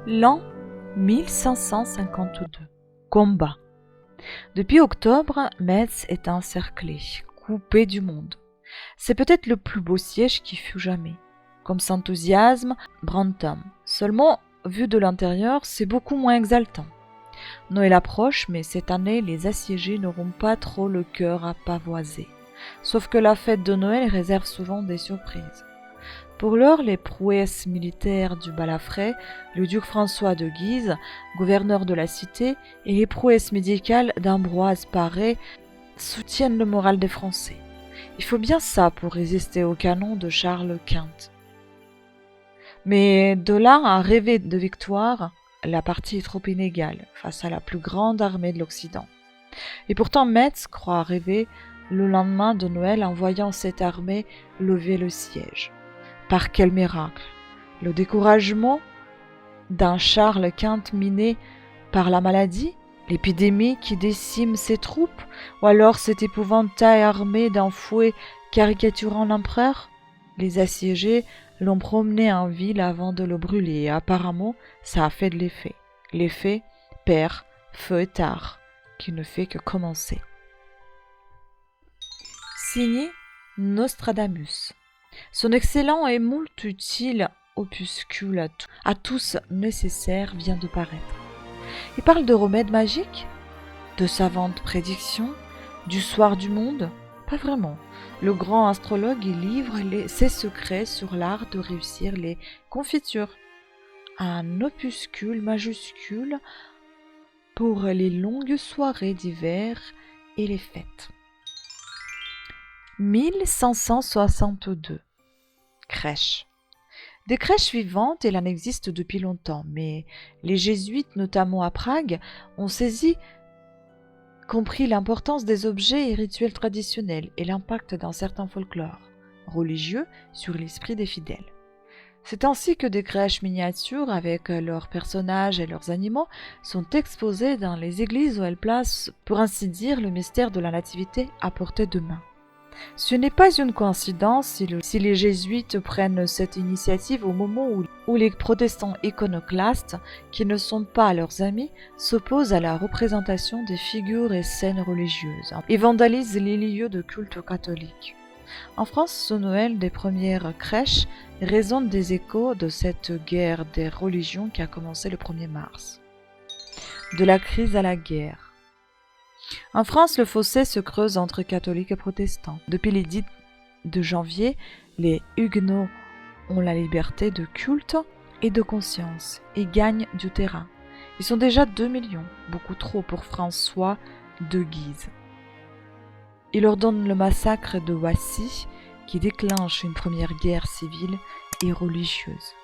L'an 1552. Combat. Depuis octobre, Metz est encerclée, coupée du monde. C'est peut-être le plus beau siège qui fut jamais. Comme s'enthousiasme Brantôme. Seulement, vu de l'intérieur, c'est beaucoup moins exaltant. Noël approche, mais cette année, les assiégés n'auront pas trop le cœur à pavoiser. Sauf que la fête de Noël réserve souvent des surprises. Pour l'heure, les prouesses militaires du Balafré, le duc François de Guise, gouverneur de la cité, et les prouesses médicales d'Ambroise Paré soutiennent le moral des Français. Il faut bien ça pour résister au canon de Charles Quint. Mais de là à rêver de victoire, la partie est trop inégale face à la plus grande armée de l'Occident. Et pourtant Metz croit rêver le lendemain de Noël en voyant cette armée lever le siège. Par quel miracle? Le découragement d'un Charles Quint miné par la maladie? L'épidémie qui décime ses troupes? Ou alors cet épouvantail armé d'un fouet caricaturant l'empereur? Les assiégés l'ont promené en ville avant de le brûler et apparemment ça a fait de l'effet. L'effet père, feu et tard, qui ne fait que commencer. Signé Nostradamus. Son excellent et moult utile opuscule à tous nécessaire vient de paraître. Il parle de remèdes magiques, de savantes prédictions, du soir du monde. Pas vraiment. Le grand astrologue y livre ses secrets sur l'art de réussir les confitures. Un opuscule majuscule pour les longues soirées d'hiver et les fêtes. 1562. Crèche. Des crèches vivantes, il en existe depuis longtemps, mais les jésuites, notamment à Prague, ont compris l'importance des objets et rituels traditionnels et l'impact d'un certain folklore religieux sur l'esprit des fidèles. C'est ainsi que des crèches miniatures avec leurs personnages et leurs animaux sont exposées dans les églises où elles placent, pour ainsi dire, le mystère de la nativité à portée de main. Ce n'est pas une coïncidence si les jésuites prennent cette initiative au moment où les protestants iconoclastes, qui ne sont pas leurs amis, s'opposent à la représentation des figures et scènes religieuses et vandalisent les lieux de culte catholique. En France, ce Noël des premières crèches résonne des échos de cette guerre des religions qui a commencé le 1er mars. De la crise à la guerre. En France, le fossé se creuse entre catholiques et protestants. Depuis l'édit de janvier, les huguenots ont la liberté de culte et de conscience et gagnent du terrain. Ils sont déjà 2 millions, beaucoup trop pour François de Guise. Il ordonne le massacre de Wassy qui déclenche une première guerre civile et religieuse.